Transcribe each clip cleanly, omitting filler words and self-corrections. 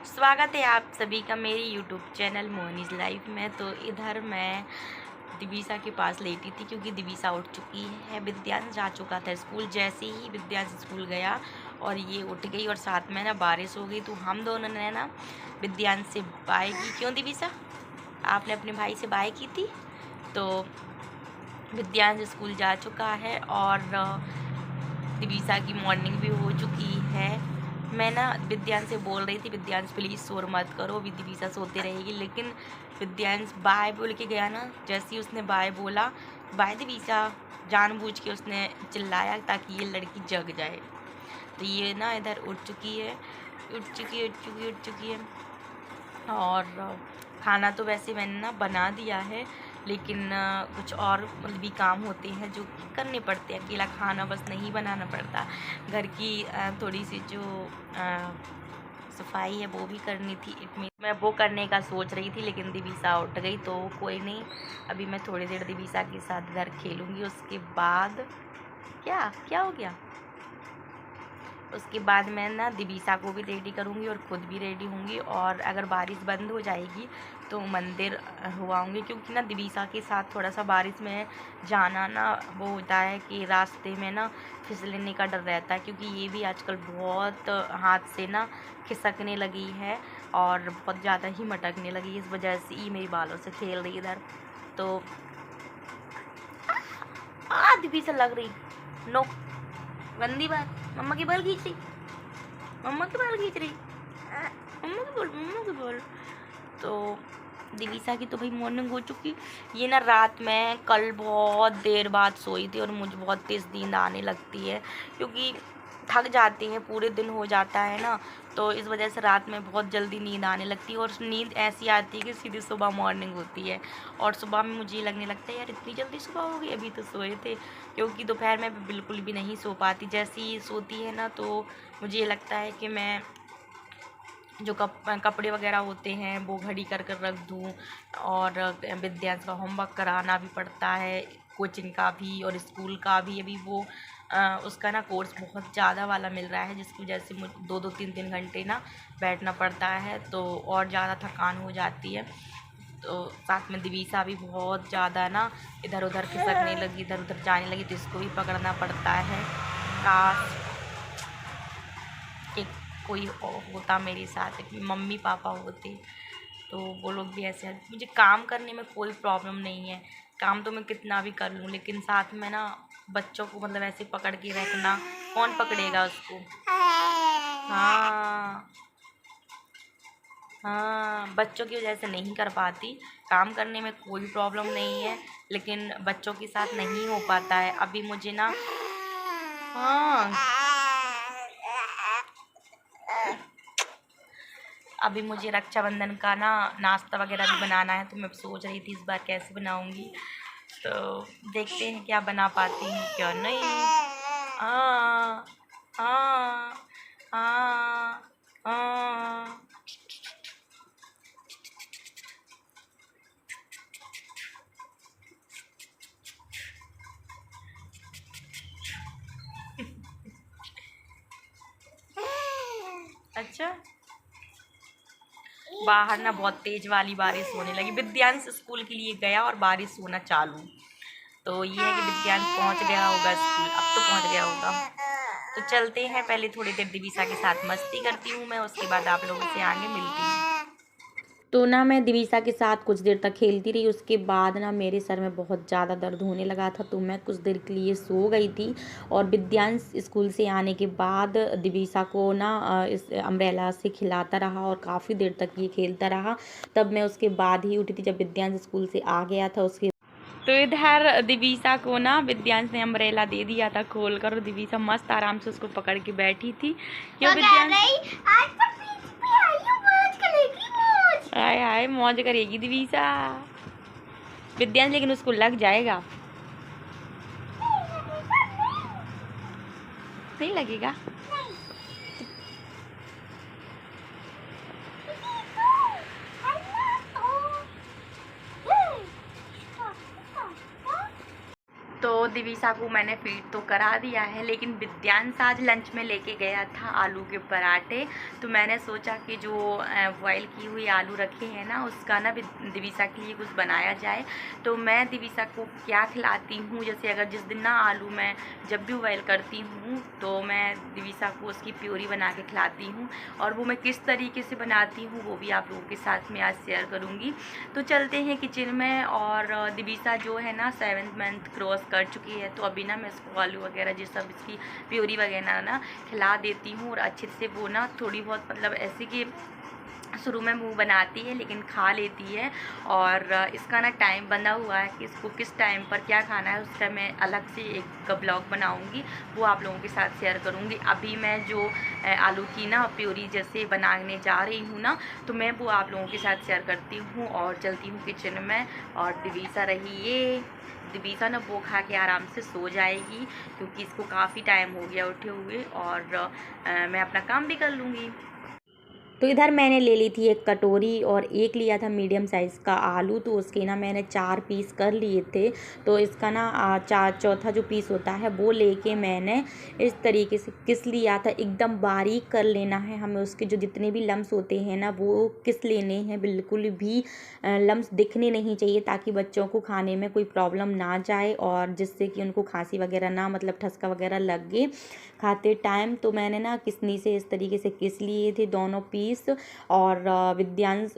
स्वागत है आप सभी का मेरे यूट्यूब चैनल मोनीज लाइफ में। तो इधर मैं दिवीसा के पास लेटी थी क्योंकि दिवीसा उठ चुकी है। विद्यांश जा चुका था स्कूल। जैसे ही विद्यांश स्कूल गया और ये उठ गई और साथ में ना बारिश हो गई, तो हम दोनों ने ना विद्यांश से बाय की। क्यों दिवीसा, आपने अपने भाई से बाय की थी? तो विद्यांश स्कूल जा चुका है और दिवीसा की मॉर्निंग भी हो चुकी है। मैं ना विद्यांश से बोल रही थी, विद्यांश प्लीज़ शोर मत करो, अभी दिवीसा सोते रहेगी। लेकिन विद्यांश बाय बोल के गया ना, जैसे ही उसने बाय बोला, बाय दिवीसा, जानबूझ के उसने चिल्लाया ताकि ये लड़की जग जाए। तो ये ना इधर उठ चुकी है। और खाना तो वैसे मैंने ना बना दिया है, लेकिन कुछ और मतलब भी काम होते हैं जो करने पड़ते हैं। अकेला खाना बस नहीं बनाना पड़ता, घर की थोड़ी सी जो सफाई है वो भी करनी थी। मैं वो करने का सोच रही थी, लेकिन दिवीसा उठ गई तो कोई नहीं। अभी मैं थोड़ी देर दिवीसा के साथ घर खेलूँगी। उसके बाद क्या क्या हो गया, उसके बाद मैं ना दिवीसा को भी रेडी करूँगी और ख़ुद भी रेडी होंगी। और अगर बारिश बंद हो जाएगी तो मंदिर हो आऊँगी, क्योंकि ना दिवीसा के साथ थोड़ा सा बारिश में जाना ना वो होता है कि रास्ते में ना फिसलने का डर रहता है, क्योंकि ये भी आजकल बहुत हाथ से ना खिसकने लगी है और बहुत ज़्यादा ही मटकने लगी है। इस वजह से ही मेरी बालों से खेल रही इधर। तो दिवीसा लग रही, नो गंदी बात। मम्मा के बाल खींच रही, मम्मा के बाल। तो दिवीसा की तो भाई मॉर्निंग हो चुकी। ये ना रात में कल बहुत देर बाद सोई थी और मुझे बहुत तेज़ नींद आने लगती है, क्योंकि थक जाते हैं, पूरे दिन हो जाता है ना, तो इस वजह से रात में बहुत जल्दी नींद आने लगती है। और नींद ऐसी आती है कि सीधी सुबह मॉर्निंग होती है। और सुबह में मुझे लगने लगता है यार इतनी जल्दी सुबह हो गई, अभी तो सोए थे। क्योंकि दोपहर में बिल्कुल भी नहीं सो पाती। जैसे ही सोती है ना तो मुझे लगता है कि मैं जो कपड़े वगैरह होते हैं वो घड़ी कर कर रख दूँ। और विद्यांश का होमवर्क कराना भी पड़ता है, कोचिंग का भी और स्कूल का भी। अभी वो उसका ना कोर्स बहुत ज़्यादा वाला मिल रहा है, जिसकी वजह से मुझे 2-3 घंटे ना बैठना पड़ता है, तो और ज़्यादा थकान हो जाती है। तो साथ में दिवीसा भी बहुत ज़्यादा ना इधर उधर खिसकने लगी, इधर उधर जाने लगी, तो इसको भी पकड़ना पड़ता है। काश एक कोई होता मेरे साथ, मम्मी पापा होते तो वो लोग भी ऐसे। मुझे काम करने में कोई प्रॉब्लम नहीं है, काम तो मैं कितना भी कर लूँ, लेकिन साथ में ना बच्चों को मतलब ऐसे पकड़ के रखना, कौन पकड़ेगा उसको। हाँ हाँ, बच्चों की वजह से नहीं कर पाती। काम करने में कोई प्रॉब्लम नहीं है, लेकिन बच्चों के साथ नहीं हो पाता है। अभी मुझे ना हाँ अभी मुझे रक्षाबंधन का ना नाश्ता वगैरह भी बनाना है, तो मैं सोच रही थी इस बार कैसे बनाऊंगी। तो देखते हैं क्या बना पाती हूँ क्या नहीं। हाँ हाँ हाँ हाँ। अच्छा, बाहर ना बहुत तेज वाली बारिश होने लगी। विद्यांश स्कूल के लिए गया और बारिश होना चालू। तो ये है कि विद्यांश पहुंच गया होगा स्कूल, अब तो पहुंच गया होगा। तो चलते हैं, पहले थोड़ी देर दिवीसा के साथ मस्ती करती हूँ मैं, उसके बाद आप लोगों से आगे मिलती हूँ। तो ना मैं दिवीसा के साथ कुछ देर तक खेलती रही। उसके बाद ना मेरे सर में बहुत ज़्यादा दर्द होने लगा था, तो मैं कुछ देर के लिए सो गई थी। और विद्यांश स्कूल से आने के बाद दिवीसा को ना इस अम्ब्रेला से खिलाता रहा और काफ़ी देर तक ये खेलता रहा। तब मैं उसके बाद ही उठी थी, जब विद्यांश स्कूल से आ गया था। उसके तो इधर दिवीसा को ना विद्यांश ने अम्ब्रेला दे दिया था खोल कर, और दिवीसा मस्त आराम से उसको पकड़ के बैठी थी। क्यों विद्यांश? हाय हाय, मौज करेगी दिवीसा। विद्यांश लेकिन उसको लग जाएगा, नहीं लगेगा। तो दिविसा को मैंने फीड तो करा दिया है, लेकिन विद्यांश आज लंच में लेके गया था आलू के पराठे। तो मैंने सोचा कि जो बॉयल की हुई आलू रखे हैं ना, उसका ना दिविसा के लिए कुछ बनाया जाए। तो मैं दिविसा को क्या खिलाती हूँ, जैसे अगर जिस दिन ना आलू मैं जब भी बॉयल करती हूँ तो मैं दिविसा को उसकी प्योरी बना के खिलाती हूँ, और वो मैं किस तरीके से बनाती हूँ वो भी आप लोगों के साथ में आज शेयर करूँगी। तो चलते हैं किचन में। और दिविसा जो है ना 7th मंथ क्रॉस कर चुकी है, तो अभी ना मैं इसको आलू वगैरह ये सब इसकी प्योरी वगैरह ना खिला देती हूँ, और अच्छे से वो ना थोड़ी बहुत मतलब ऐसे कि शुरू में मुंह बनाती है लेकिन खा लेती है। और इसका ना टाइम बंधा हुआ है कि इसको किस टाइम पर क्या खाना है, उसका मैं अलग से एक ब्लॉग बनाऊंगी, वो आप लोगों के साथ शेयर करूंगी। अभी मैं जो आलू की ना प्योरी जैसे बनाने जा रही हूँ ना, तो मैं वो आप लोगों के साथ शेयर करती हूँ। और चलती हूँ किचन में। और दिविसा रही ये दिविसा ना वो खा के आराम से सो जाएगी, क्योंकि इसको काफ़ी टाइम हो गया उठे हुए, और मैं अपना काम भी कर लूँगी। तो इधर मैंने ले ली थी एक कटोरी और एक लिया था मीडियम साइज़ का आलू, तो उसके ना मैंने 4 पीस कर लिए थे। तो इसका ना चौथा जो पीस होता है वो लेके मैंने इस तरीके से किस लिया था। एकदम बारीक कर लेना है हमें, उसके जो जितने भी लम्स होते हैं ना वो किस लेने हैं, बिल्कुल भी लम्स दिखने नहीं चाहिए, ताकि बच्चों को खाने में कोई प्रॉब्लम ना जाए और जिससे कि उनको खांसी वगैरह ना मतलब ठसका वगैरह लगे खाते टाइम। तो मैंने ना किसनी से इस तरीके से किस लिए थे दोनों पीस। और विद्यांश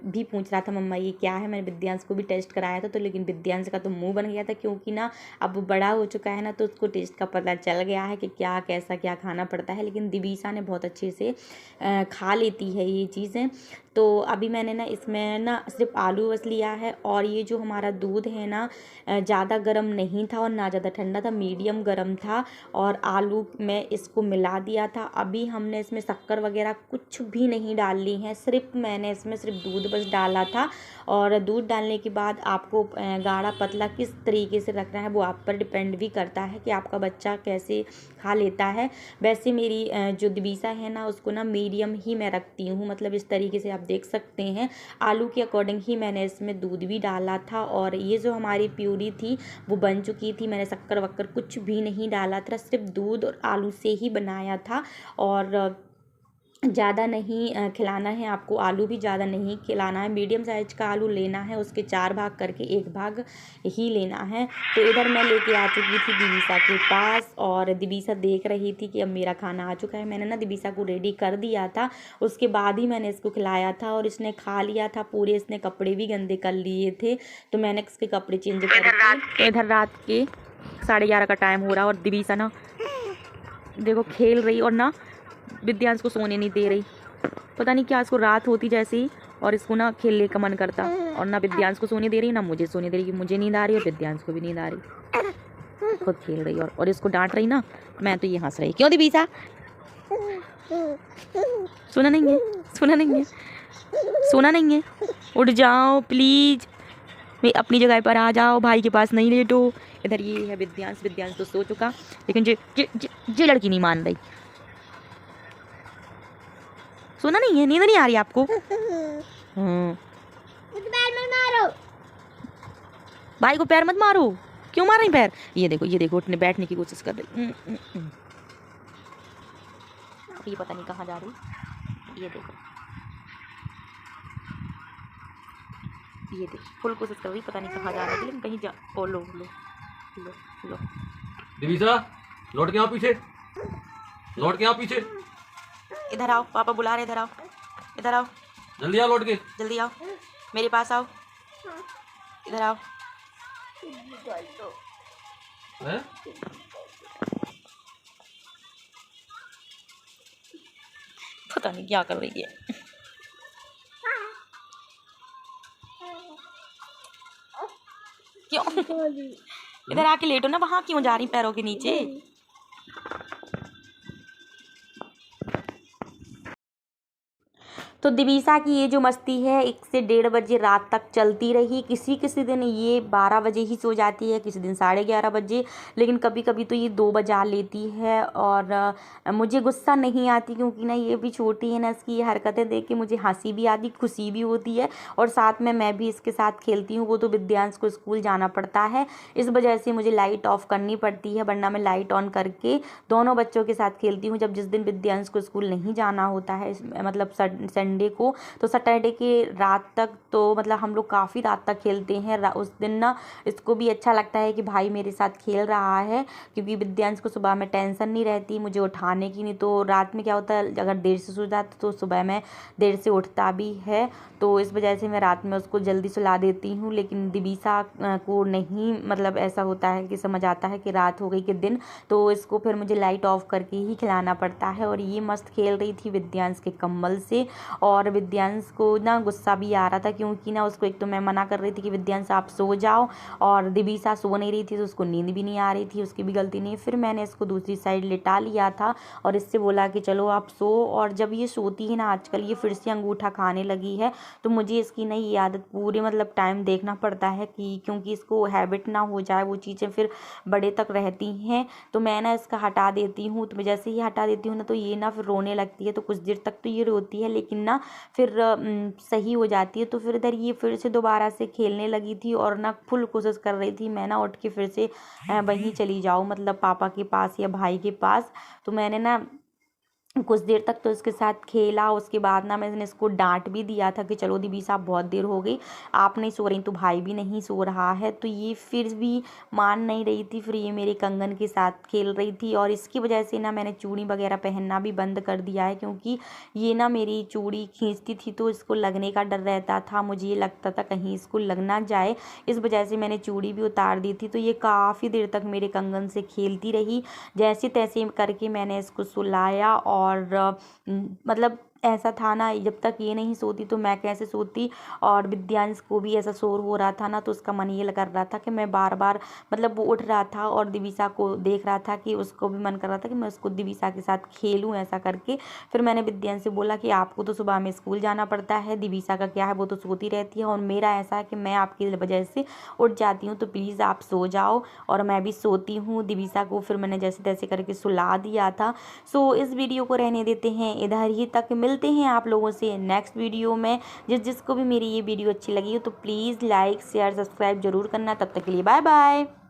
भी पूछ रहा था मम्मा ये क्या है। मैंने विद्यांश को भी टेस्ट कराया था, तो लेकिन विद्यांश का तो मुंह बन गया था, क्योंकि ना अब बड़ा हो चुका है ना, तो उसको टेस्ट का पता चल गया है कि क्या कैसा क्या खाना पड़ता है। लेकिन दिविसा ने बहुत अच्छे से खा लेती है ये चीज़ें। तो अभी मैंने ना इसमें ना सिर्फ आलू बस लिया है, और ये जो हमारा दूध है ना ज़्यादा गर्म नहीं था और ना ज़्यादा ठंडा था, मीडियम गर्म था। और आलू में इसको मिला दिया था। अभी हमने इसमें शक्कर वगैरह कुछ भी नहीं डाल ली है, सिर्फ मैंने इसमें सिर्फ दूध बस डाला था। और दूध डालने के बाद आपको गाढ़ा पतला किस तरीके से रखना है वो आप पर डिपेंड भी करता है कि आपका बच्चा कैसे खा लेता है। वैसे मेरी जो दिविसा है ना उसको ना मीडियम ही मैं रखती हूँ, मतलब इस तरीके से आप देख सकते हैं। आलू के अकॉर्डिंग ही मैंने इसमें दूध भी डाला था। और ये जो हमारी प्यूरी थी वो बन चुकी थी, मैंने शक्कर वक्कर कुछ भी नहीं डाला था, सिर्फ दूध और आलू से ही बनाया था। और ज़्यादा नहीं खिलाना है आपको, आलू भी ज़्यादा नहीं खिलाना है, मीडियम साइज का आलू लेना है, उसके 4 भाग करके 1 भाग ही लेना है। तो इधर मैं लेके आ चुकी थी दिविसा के पास, और दिविसा देख रही थी कि अब मेरा खाना आ चुका है। मैंने ना दिविसा को रेडी कर दिया था, उसके बाद ही मैंने इसको खिलाया था, और इसने खा लिया था पूरे। इसने कपड़े भी गंदे कर लिए थे, तो मैंने इसके कपड़े चेंज करे। तो इधर रात के 11:30 का टाइम हो रहा है, और दिविसा ना देखो खेल रही और ना विद्यांश को सोने नहीं दे रही। पता नहीं क्या इसको रात होती जैसे ही, और इसको ना खेलने का मन करता, और ना विद्यांश को सोने दे रही ना मुझे सोने दे रही। मुझे नींद आ रही और विद्यांश को भी नींद आ रही, खुद खेल रही और इसको डांट रही ना, मैं तो ये हंस रही। क्यों दिविसा? सोना नहीं है, सोना नहीं है, सोना नहीं है, उठ जाओ प्लीज, मैं अपनी जगह पर आ जाओ, भाई के पास नहीं लेटो। इधर ये है विद्यांश, विद्यांश तो सो चुका, लेकिन ये लड़की नहीं मान रही। सोना नहीं है, नींद नहीं आ रही आपको? पैर मत मारो, भाई को पैर मत मारो। क्यों मार रही पैर? ये देखो उठने बैठने की कोशिश कर रही। ये पता नहीं कहाँ जा रही। ये देखो फुल कोशिश कर रही, पता नहीं कहाँ जा रही है, लेकिन कहीं जा। ओ लो लो लो लो दिविसा, लौट के आओ पीछे, लौट के आओ पीछे। इधर आओ, पापा बुला रहे, इधर आओ, इधर आओ, जल्दी आओ, लौट के जल्दी आओ, मेरे पास आओ, इधर आओ। पता नहीं क्या कर रही है। क्यों इधर आके लेटो ना, वहां क्यों जा रही पैरों के नीचे? तो दिवीसा की ये जो मस्ती है 1 से 1:30 बजे रात तक चलती रही। किसी किसी दिन ये 12 बजे ही सो जाती है, किसी दिन 11:30 बजे, लेकिन कभी कभी तो ये 2 बजा लेती है। और मुझे गुस्सा नहीं आती, क्योंकि ना ये भी छोटी है ना, इसकी ये हरकतें देख के मुझे हंसी भी आती, खुशी भी होती है, और साथ में मैं भी इसके साथ खेलती हूँ। वो तो विद्यांश को स्कूल जाना पड़ता है, इस वजह से मुझे लाइट ऑफ करनी पड़ती है, वरना मैं लाइट ऑन करके दोनों बच्चों के साथ खेलती हूँ। जब जिस दिन विद्यांश को स्कूल नहीं जाना होता है, मतलब संडे को, तो सैटरडे के रात तक तो मतलब हम लोग काफ़ी रात तक खेलते हैं। उस दिन ना इसको भी अच्छा लगता है कि भाई मेरे साथ खेल रहा है, क्योंकि विद्यांश को सुबह में टेंशन नहीं रहती मुझे उठाने की। नहीं तो रात में क्या होता है, अगर देर से सो जाता तो सुबह में देर से उठता भी है, तो इस वजह से मैं रात में उसको जल्दी सुला देती हूँ। लेकिन दिवीसा को नहीं, मतलब ऐसा होता है कि समझ आता है कि रात हो गई कि दिन, तो इसको फिर मुझे लाइट ऑफ करके ही खिलाना पड़ता है। और ये मस्त खेल रही थी विद्यांश के कम्बल से, और विद्यांश को ना गुस्सा भी आ रहा था, क्योंकि ना उसको एक तो मैं मना कर रही थी कि विद्यांश आप सो जाओ, और दिवीसा सो नहीं रही थी, तो उसको नींद भी नहीं आ रही थी, उसकी भी गलती नहीं। फिर मैंने इसको दूसरी साइड लिटा लिया था और इससे बोला कि चलो आप सो। और जब ये सोती है ना, आजकल ये फिर से अंगूठा खाने लगी है, तो मुझे इसकी नई आदत पूरी मतलब टाइम देखना पड़ता है, कि क्योंकि इसको हैबिट ना हो जाए, वो चीज़ें फिर बड़े तक रहती हैं। तो मैं ना इसका हटा देती हूँ, तो जैसे ही हटा देती हूँ ना, तो ये ना फिर रोने लगती है। तो कुछ देर तक तो ये रोती है, लेकिन ना फिर सही हो जाती है। तो फिर इधर ये फिर से दोबारा से खेलने लगी थी, और ना फुल कोशिश कर रही थी मैं ना उठ के फिर से वहीं चली जाऊँ, मतलब पापा के पास या भाई के पास। तो मैंने ना कुछ देर तक तो इसके साथ खेला। उसके बाद ना मैंने इसको डांट भी दिया था कि चलो दिवीसा बहुत देर हो गई, आप नहीं सो रही तो भाई भी नहीं सो रहा है। तो ये फिर भी मान नहीं रही थी, फिर ये मेरे कंगन के साथ खेल रही थी। और इसकी वजह से ना मैंने चूड़ी वगैरह पहनना भी बंद कर दिया है, क्योंकि ये ना मेरी चूड़ी खींचती थी तो इसको लगने का डर रहता था, मुझे ये लगता था कहीं इसको लग ना जाए, इस वजह से मैंने चूड़ी भी उतार दी थी। तो ये काफ़ी देर तक मेरे कंगन से खेलती रही। जैसे तैसे करके मैंने इसको सुलाया, और मतलब ऐसा था ना, जब तक ये नहीं सोती तो मैं कैसे सोती। और विद्यांश को भी ऐसा शोर हो रहा था ना, तो उसका मन ये कर रहा था कि मैं बार बार, मतलब वो उठ रहा था और दिवीसा को देख रहा था, कि उसको भी मन कर रहा था कि मैं उसको दिवीसा के साथ खेलूं, ऐसा करके। फिर मैंने विद्यांश से बोला कि आपको तो सुबह में स्कूल जाना पड़ता है, दिवीसा का क्या है, वो तो सोती रहती है, और मेरा ऐसा है कि मैं आपकी वजह से उठ जाती हूँ, तो प्लीज़ आप सो जाओ। और मैं भी सोती हूँ। दिवीसा को फिर मैंने जैसे तैसे करके सुला दिया था। सो इस वीडियो को रहने देते हैं इधर ही तक, मिलते हैं आप लोगों से नेक्स्ट वीडियो में। जिसको भी मेरी ये वीडियो अच्छी लगी हो तो प्लीज़ लाइक शेयर सब्सक्राइब जरूर करना। तब तक के लिए बाय बाय।